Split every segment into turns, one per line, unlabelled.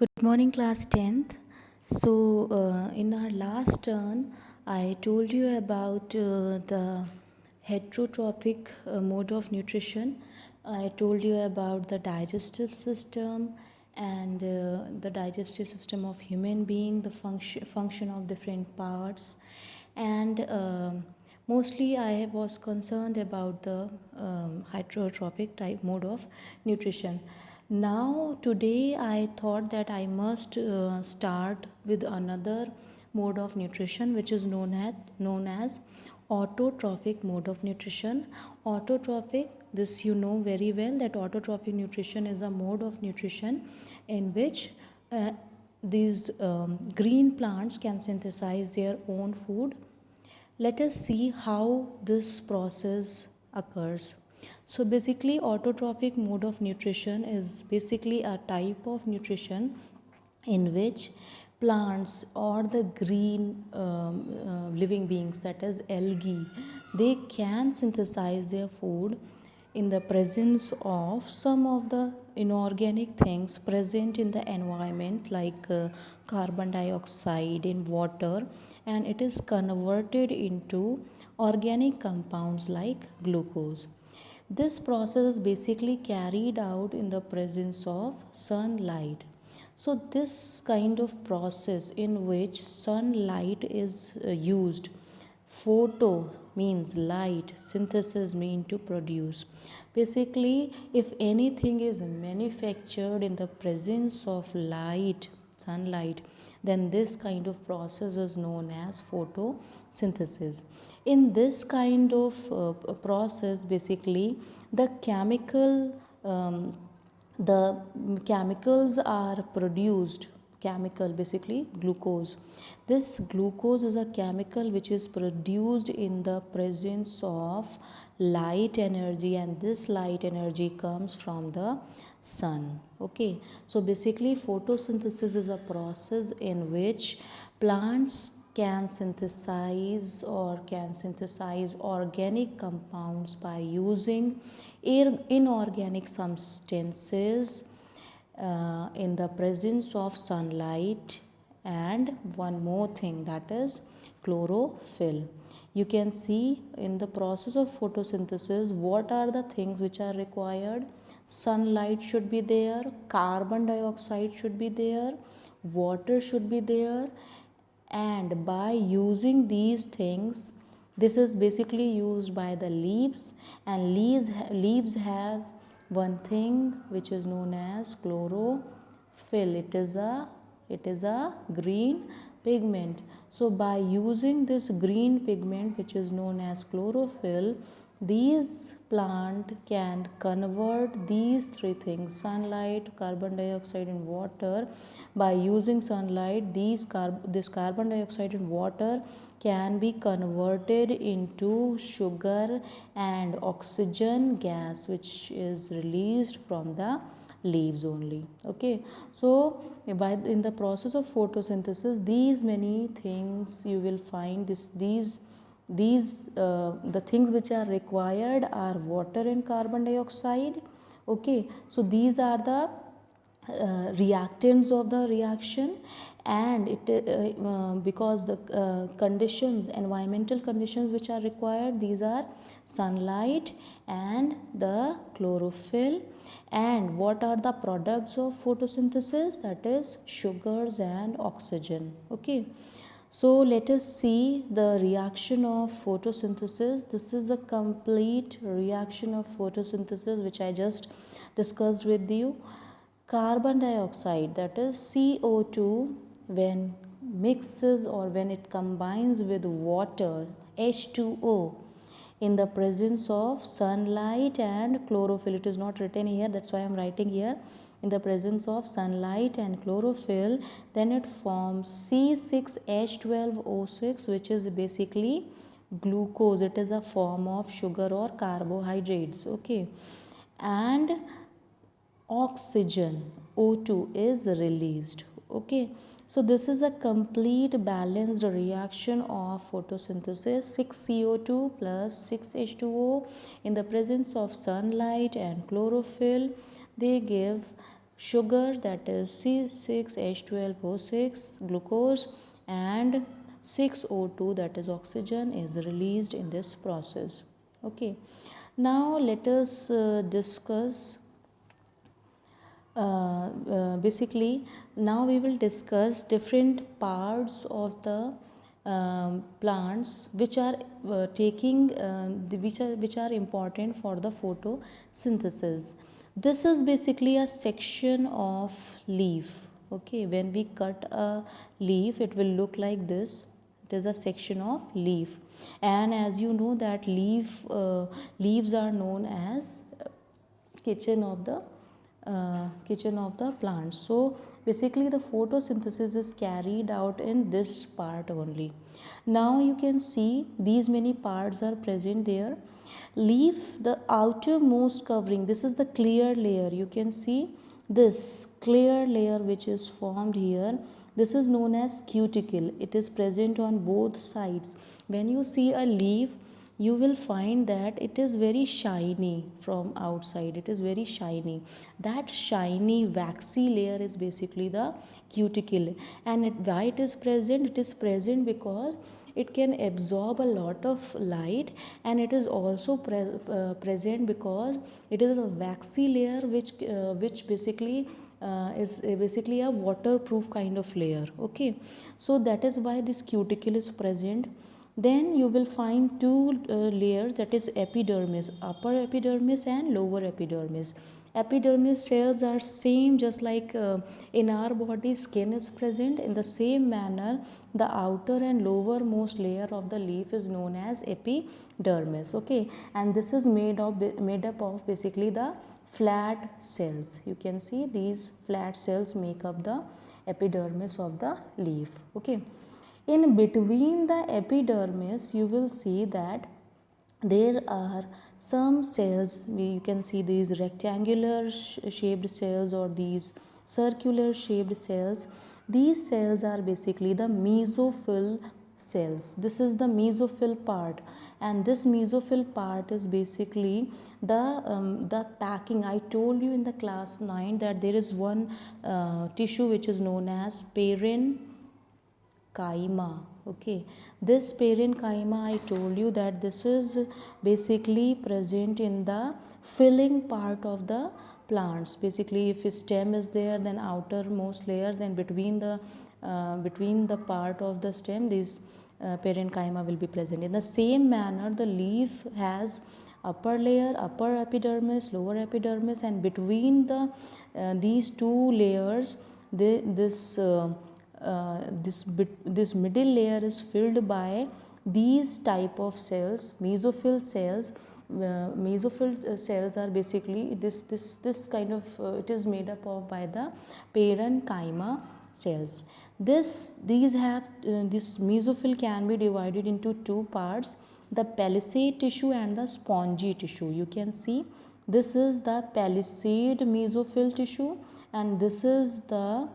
Good morning, class 10th. In our last turn, I told you about the heterotrophic mode of nutrition. I told you about the digestive system and the digestive system of human being, the function of different parts, and mostly I was concerned about the heterotrophic type mode of nutrition. Now, today I thought that I must start with another mode of nutrition which is known as autotrophic mode of nutrition. Autotrophic, this you know very well that autotrophic nutrition is a mode of nutrition in which these green plants can synthesize their own food. Let us see how this process occurs. So basically autotrophic mode of nutrition is basically a type of nutrition in which plants or the green living beings, that is algae, they can synthesize their food in the presence of some of the inorganic things present in the environment like carbon dioxide in water, and it is converted into organic compounds like glucose. This process is basically carried out in the presence of sunlight. So this kind of process in which sunlight is used, photo means light, synthesis mean to produce. Basically, if anything is manufactured in the presence of light, sunlight, then this kind of process is known as photosynthesis. In this kind of process, basically the the chemicals are produced. Chemical, basically glucose. This glucose is a chemical which is produced in the presence of light energy, and this light energy comes from the sun. Okay, so basically photosynthesis is a process in which plants can synthesize organic compounds by using inorganic substances in the presence of sunlight, and one more thing, that is chlorophyll. You can see in the process of photosynthesis what are the things which are required. Sunlight should be there, carbon dioxide should be there, water should be there, and by using these things, this is basically used by the leaves, and leaves have one thing which is known as chlorophyll. It is a green pigment. So by using this green pigment which is known as chlorophyll, these plant can convert these three things, sunlight, carbon dioxide and water. By using sunlight, this carbon dioxide and water can be converted into sugar and oxygen gas, which is released from the leaves only. Okay, so in the process of photosynthesis, these many things you will find. These the things which are required are water and carbon dioxide. Okay, so these are the reactants of the reaction, and because the environmental conditions which are required, these are sunlight and the chlorophyll. And what are the products of photosynthesis? That is sugars and oxygen. Okay, so let us see the reaction of photosynthesis. This is a complete reaction of photosynthesis which I just discussed with you. Carbon dioxide, that is CO2, when mixes or when it combines with water, H2O, in the presence of sunlight and chlorophyll. It is not written here, that's why I am writing here. In the presence of sunlight and chlorophyll, then it forms C6H12O6, which is basically glucose. It is a form of sugar or carbohydrates. Okay, and oxygen, O2, is released. Okay, so this is a complete balanced reaction of photosynthesis. 6CO2 plus 6H2O in the presence of sunlight and chlorophyll, they give sugar, that is C6H12O6 glucose, and 6O2, that is oxygen, is released in this process. Okay, now let us discuss basically now we will discuss different parts of the plants which are which are important for the photosynthesis. This is basically a section of leaf. Okay, when we cut a leaf, it will look like this. It is a section of leaf, and as you know that leaves are known as kitchen of the plant. So basically the photosynthesis is carried out in this part only. Now you can see these many parts are present there. Leaf, the outermost covering, this is the clear layer. You can see this clear layer which is formed here. This is known as cuticle. It is present on both sides. When you see a leaf, you will find that it is very shiny from outside. It is very shiny. That shiny waxy layer is basically the cuticle. And why it is present? It is present because it can absorb a lot of light, and it is also present because it is a waxy layer which basically is basically a waterproof kind of layer. Okay, so that is why this cuticle is present. Then you will find two layers, that is epidermis, upper epidermis and lower epidermis. Epidermis cells are same, just like in our body skin is present. In the same manner, the outer and lowermost layer of the leaf is known as epidermis. Okay, and this is made up of basically the flat cells. You can see these flat cells make up the epidermis of the leaf. Okay, in between the epidermis you will see that there are some cells. You can see these rectangular shaped cells or these circular shaped cells. These cells are basically the mesophyll cells. This is the mesophyll part, and this mesophyll part is basically the packing. I told you in the class 9 that there is one tissue which is known as parenchyma. Okay, this parenchyma, I told you that this is basically present in the filling part of the plants. Basically, if a stem is there, then outermost layer, then between the part of the stem, this parenchyma will be present. In the same manner, the leaf has upper layer, upper epidermis, lower epidermis, and between these two layers, this middle layer is filled by these type of cells, mesophyll cells. Mesophyll cells are basically this kind of it is made up of by the parenchyma cells. This mesophyll can be divided into two parts: the palisade tissue and the spongy tissue. You can see this is the palisade mesophyll tissue, and this is the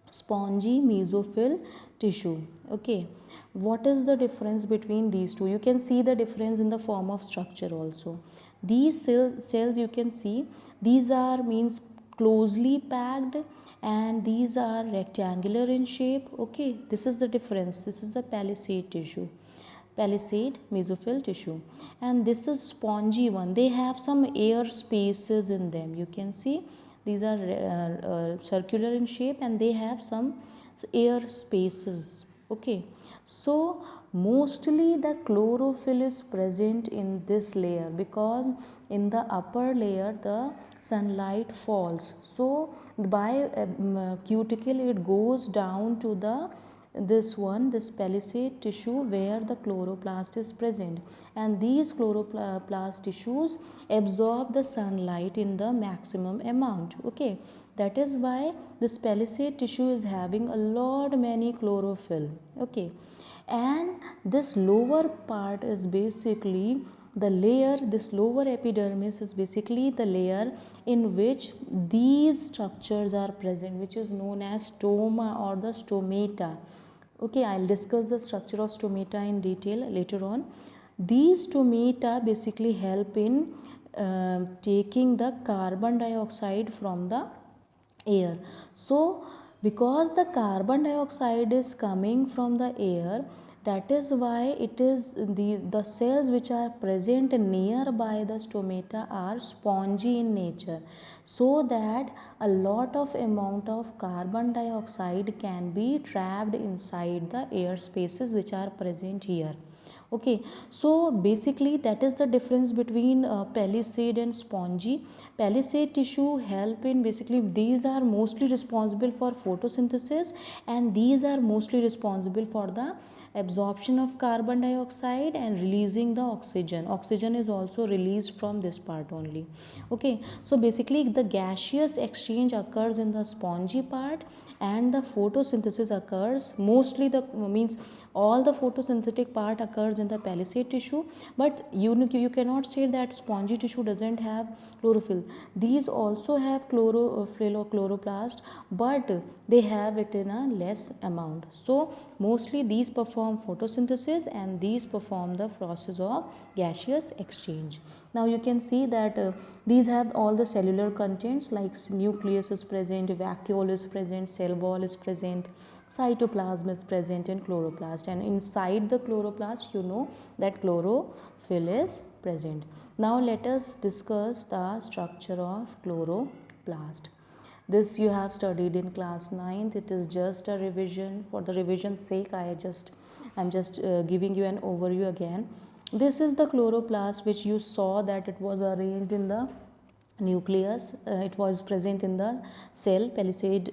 spongy mesophyll tissue. Okay, what is the difference between these two? You can see the difference in the form of structure also. These cells you can see, these are means closely packed, and these are rectangular in shape. Okay, this is the difference. This is the palisade tissue, palisade mesophyll tissue, and this is spongy one. They have some air spaces in them. You can see these are circular in shape, and they have some air spaces. Okay, so mostly the chlorophyll is present in this layer because in the upper layer the sunlight falls. So by cuticle it goes down to this palisade tissue where the chloroplast is present, and these chloroplast tissues absorb the sunlight in the maximum amount. Okay, that is why this palisade tissue is having a lot many chlorophyll. Okay, and this lower part is basically the layer, this lower epidermis is basically the layer in which these structures are present, which is known as stoma or the stomata. Okay, I'll discuss the structure of stomata in detail later on. These stomata basically help in taking the carbon dioxide from the air. So because the carbon dioxide is coming from the air, that is why it is the cells which are present nearby the stomata are spongy in nature, so that a lot of amount of carbon dioxide can be trapped inside the air spaces which are present here. Okay, so basically that is the difference between palisade and spongy. Palisade tissue help in, basically these are mostly responsible for photosynthesis, and these are mostly responsible for the absorption of carbon dioxide and releasing the oxygen. Oxygen is also released from this part only. Okay, so basically the gaseous exchange occurs in the spongy part, and the photosynthesis occurs mostly, the means all the photosynthetic part occurs in the palisade tissue. But you cannot say that spongy tissue doesn't have chlorophyll. These also have chloroplast, but they have it in a less amount. So mostly these perform photosynthesis, and these perform the process of gaseous exchange. Now you can see that these have all the cellular contents, like nucleus is present, vacuole is present, cell wall is present, cytoplasm is present, and chloroplast, and inside the chloroplast that chlorophyll is present. Now let us discuss the structure of chloroplast. This you have studied in class 9th. It is just a revision. For the revision's sake, I'm just giving you an overview again. This is the chloroplast, which you saw that it was arranged in the nucleus. It was present in the cell, palisade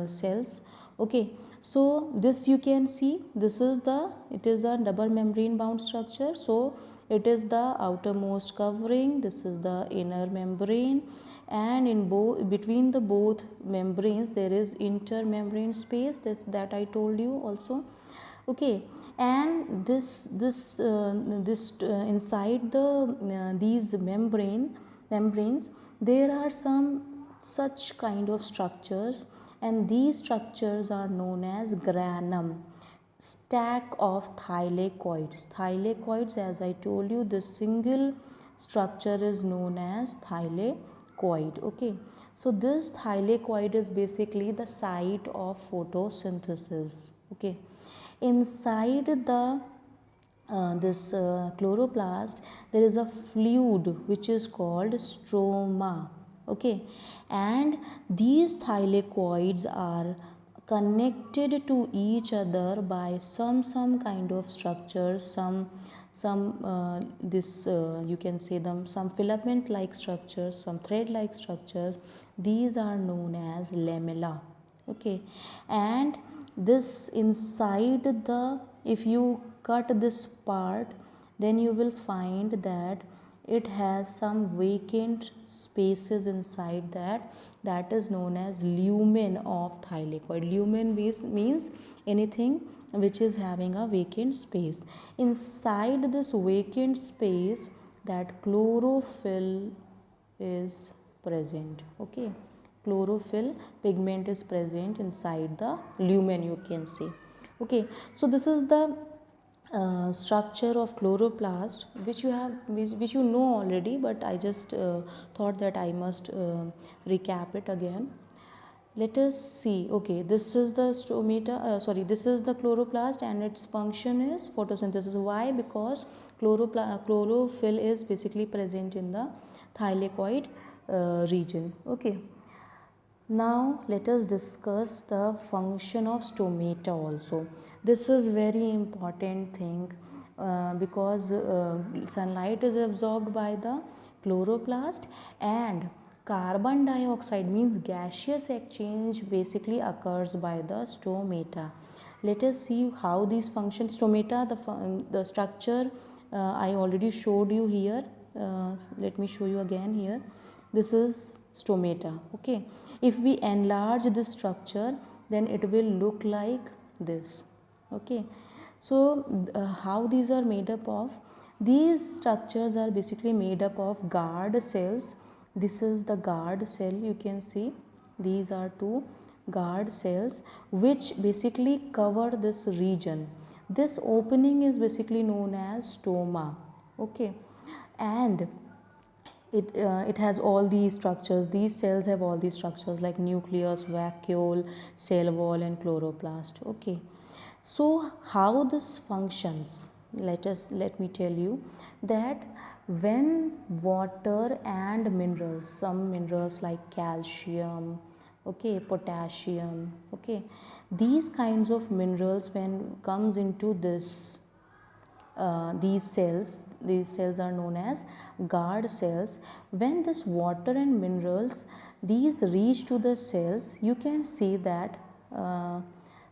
cells. Okay, so this you can see, it is a double membrane bound structure. So it is the outermost covering, this is the inner membrane, and in between the both membranes there is intermembrane space, that I told you also. Okay, and this inside the these membranes there are some such kind of structures, and these structures are known as granum, stack of thylakoids. Thylakoids, as I told you, the single structure is known as thylakoid. Okay, so this thylakoid is basically the site of photosynthesis. Okay, inside the this chloroplast there is a fluid which is called stroma. Okay, and these thylakoids are connected to each other by some kind of structures, some this you can say them, some filament like structures, some thread like structures. These are known as lamella. Okay, and this inside the, if you cut this part, then you will find that it has some vacant spaces inside that is known as lumen of thylakoid. Lumen means anything which is having a vacant space. Inside this vacant space, that chlorophyll is present. Okay, chlorophyll pigment is present inside the lumen, you can say. Okay, so this is the structure of chloroplast, which you know already, but I just thought that I must recap it again. Let us see. Okay, this is the this is the chloroplast, and its function is photosynthesis. Why? Because chlorophyll is basically present in the thylakoid region. Okay, now let us discuss the function of stomata also. This is very important thing because sunlight is absorbed by the chloroplast, and carbon dioxide, means gaseous exchange, basically occurs by the stomata. Let us see how these function. Stomata, the structure I already showed you here. Let me show you again here. This is stomata. Okay, if we enlarge this structure, then it will look like this. Okay, so how these are made up of? These structures are basically made up of guard cells. This is the guard cell, you can see. These are two guard cells which basically cover this region. This opening is basically known as stoma. Okay, and it has all these structures. These cells have all these structures like nucleus, vacuole, cell wall, and chloroplast. Okay, so how this functions, let me tell you that when water and minerals, some minerals like calcium, okay, potassium, okay, these kinds of minerals when comes into this these cells are known as guard cells. When this water and minerals these reach to the cells, you can see that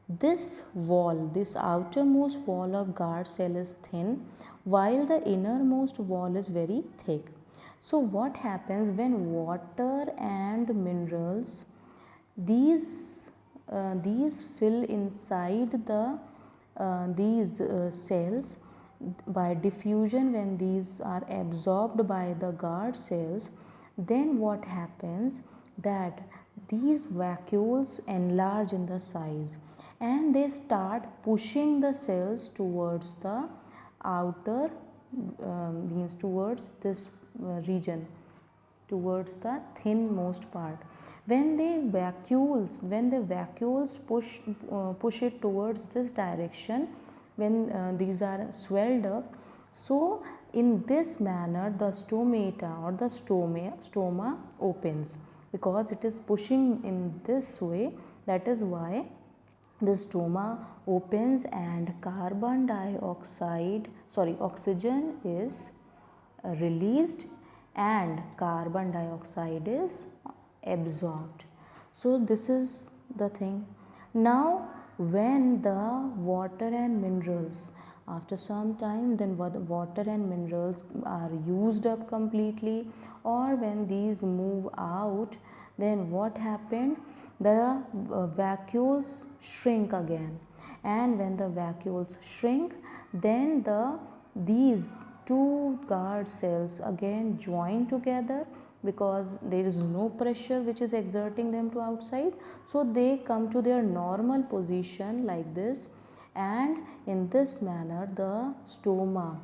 this wall, this outermost wall of guard cell is thin, while the innermost wall is very thick. So what happens when water and minerals these fill inside these cells by diffusion? When these are absorbed by the guard cells, then what happens that these vacuoles enlarge in the size and they start pushing the cells towards the outer means towards this region, towards the thinmost part. When the vacuoles push it towards this direction, when these are swelled up, so in this manner the stomata or the stoma opens, because it is pushing in this way. That is why the stoma opens and oxygen is released and carbon dioxide is absorbed. So this is the thing. Now when the water and minerals, after some time, then the water and minerals are used up completely, or when these move out, then what happened, the vacuoles shrink again, and when the vacuoles shrink, then these two guard cells again join together, because there is no pressure which is exerting them to outside, so they come to their normal position like this, and in this manner the stoma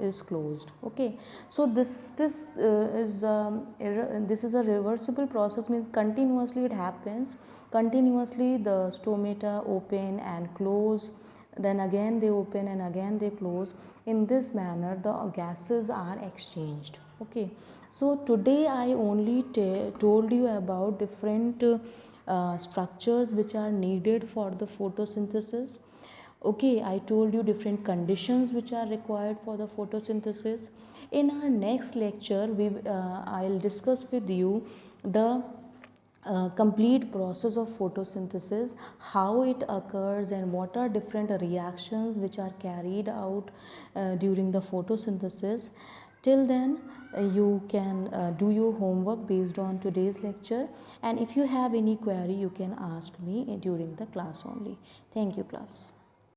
is closed. Okay, so this is a reversible process, means continuously it happens, continuously the stomata open and close, then again they open and again they close. In this manner the gases are exchanged. Okay, so today I only told you about different structures which are needed for the photosynthesis. Okay, I told you different conditions which are required for the photosynthesis. In our next lecture I'll discuss with you the complete process of photosynthesis, how it occurs and what are different reactions which are carried out during the photosynthesis. Till then you can do your homework based on today's lecture, and if you have any query you can ask me during the class only. Thank you, class.